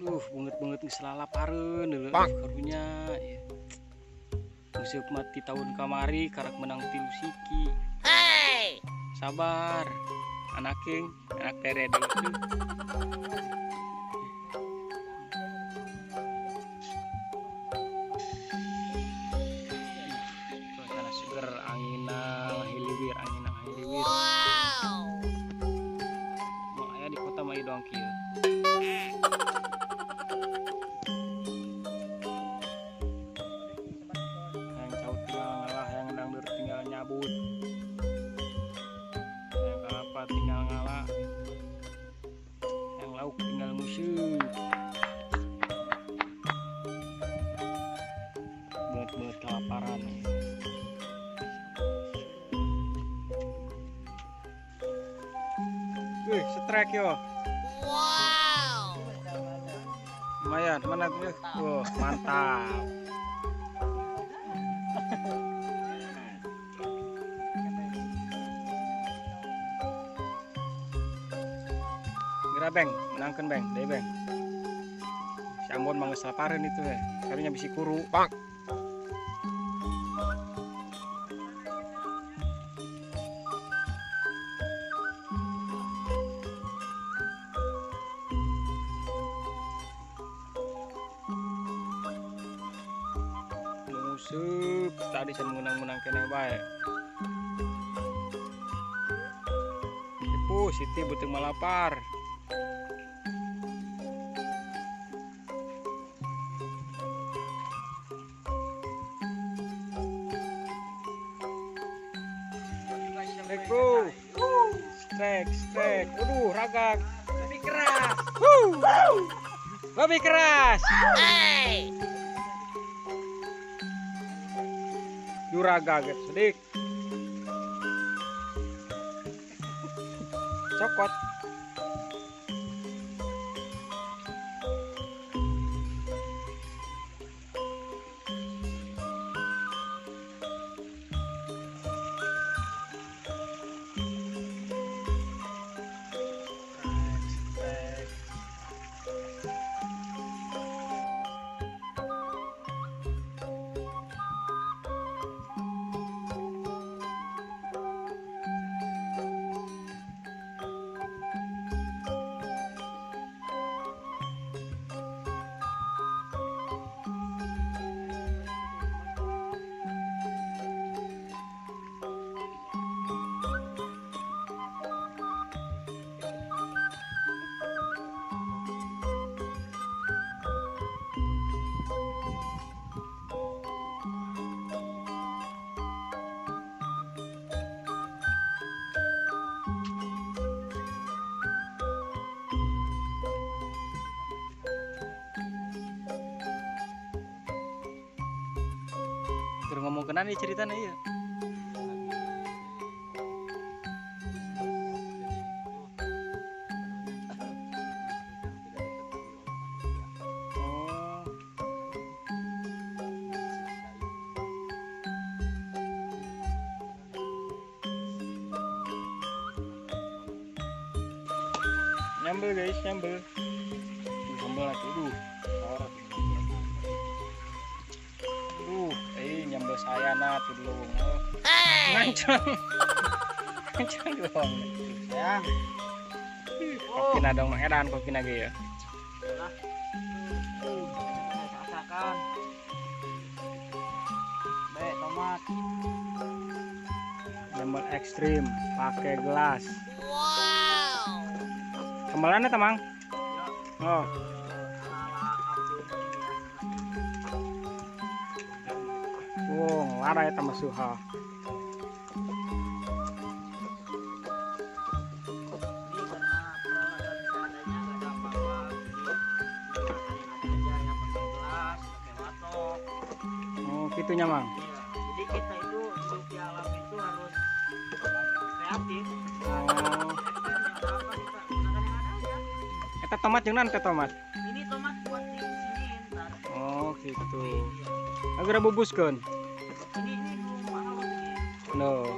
Bunget-bunget geus lalapareun deuleu karunya ya. Musuh mati tahun kamari karak menang 3 siki. Hey! Sabar. Anak tere dulu. Suasana seger anginang hiliwir. Wow. Mau aya di kota mah ieu doang kieu. Yang caut tinggal ngalah, yang dangdur tinggal nyabut. Yang kalapa tinggal ngalah. Yang lauk tinggal nguseup. Beut-beut kelaparan. Wih, strike yo. Wow. Lumayan, mana tuh? Oh, mantap. Geura beng, menangkeun beng, deui beng. Si Ambon mah geus lapareun itu ya. Karunya bisi kuru. Pak. Musuh tadi saya menang kene bae. Ibu Siti beuteung malapar. Strike. Aduh, ragak. Lebih keras. Lebih keras. Hey. Juraga gitu, sedik. Cokot. Keur ngomong kenaan nih ceritanya iya. Nyambel guys, nyambel. Nyambel lagi dulu. Nyambel saya na tuh dulu. Ngancang doang. Ya. Kokina dong edan kokina ge ya. Rasakan. Tomat. Nyambel ekstrim pakai gelas. Wow. Kembalannya tamang? Oh. Wow, ngelara ya tambah suha. Oh, gitunya mang. Jadi kita itu hidup di alam itu harus kreatif. Oh. Eta tomat jeung naon teh tomat? Ini tomat buat di sini ntar. Oh, gitu. Agar bubuskeun. Ini mahal begini. No.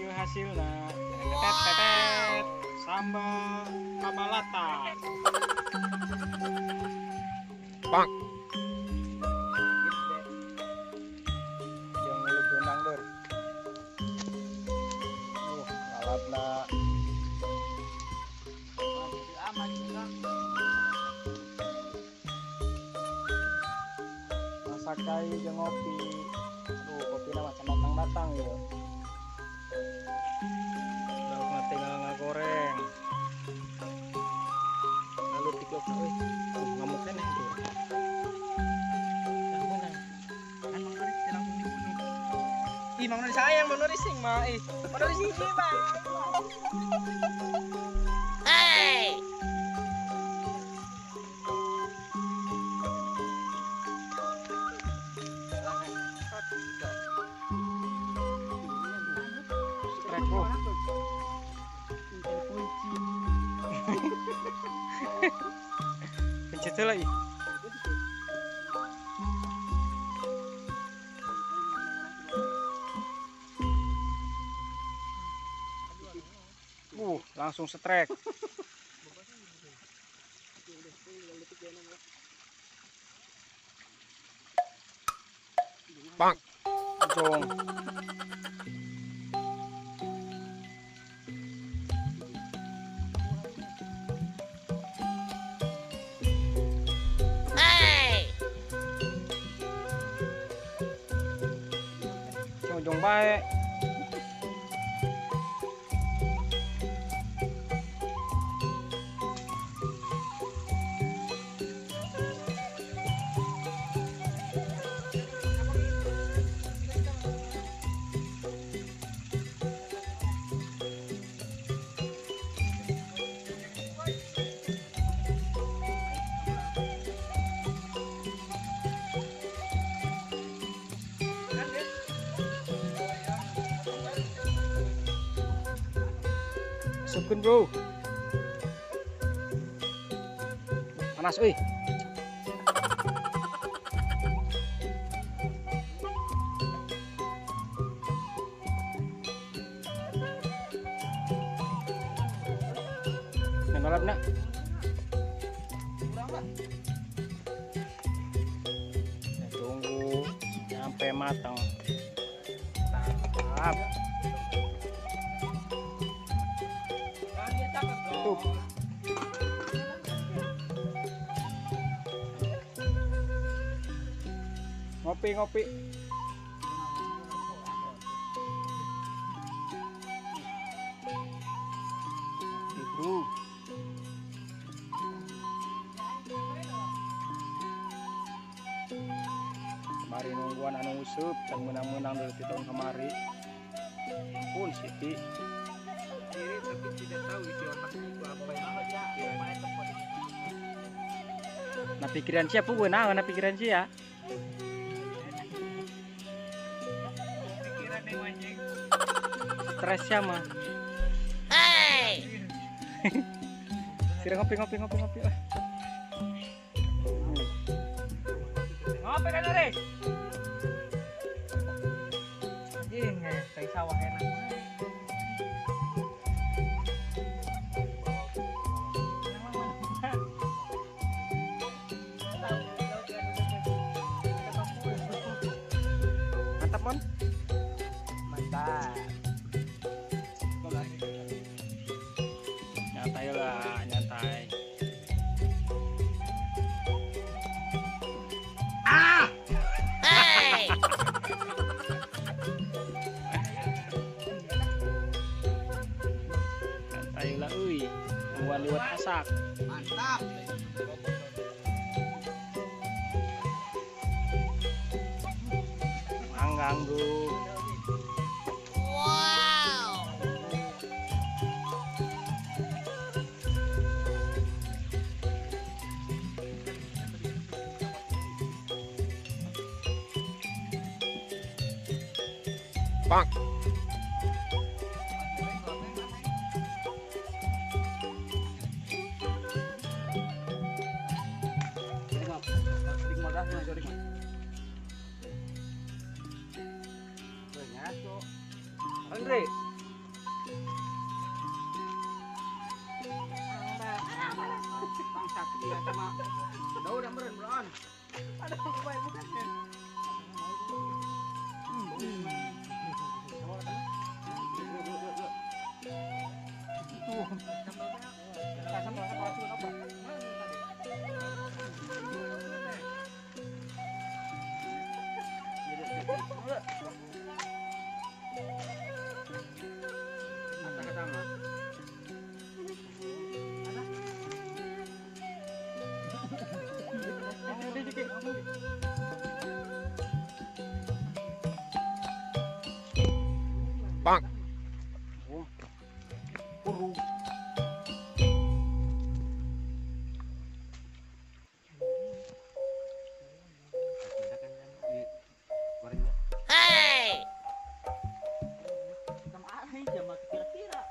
Ieu hasilna. Tetet sambal kamalata. Bang. Yang ngelup benang dor. Lalapna. Masak kai jeung ngopi. Aduh, kopi nama datang ya. Lauknya tinggal ngagoreng. Lalu tiklok euy. Ngamuk keneh tuh. Dah menang. Kan Mang Noris langsung dibunuh. Ih, Mang Noris sayang, Mang Noris sing mah. Mang Noris sing mah. Hey. Pencet lagi. Langsung setrek. Bang. Jong. Jong baik. Masukkan bro. Panas euy. Ngalapna. Tunggu sampai matang. Mantap. Tutup. Ngopi. Ibu. Kemarin nungguan anu usup dan menang-menang dari tahun kemari. Pun Siti. Tapi tidak tahu isi otaknya itu apa yang nah pikiran siapa gue nah pikiran sih ya pikiran yang anjing stres sama sira ngopi ngopi kan Re anjing kayak sawah enak. Mantap. Nyantai lah, nyantai. Hey. Nyantai lah, uy. Buat liwat masak. Mantap. Ganggu. Wow. Bang. Andre. Oh, kurung. Sama ahli jam kira-kira.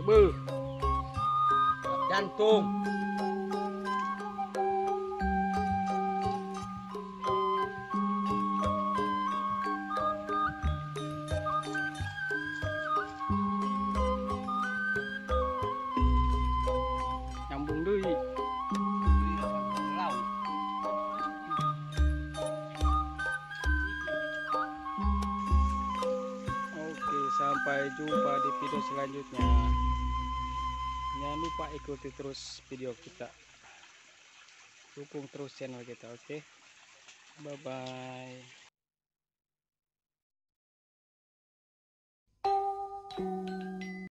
Beuh, jantung. nyambung deui. Laut. Oke, sampai jumpa di video selanjutnya. Jangan lupa ikuti terus video kita. Dukung terus channel kita, oke? Bye bye.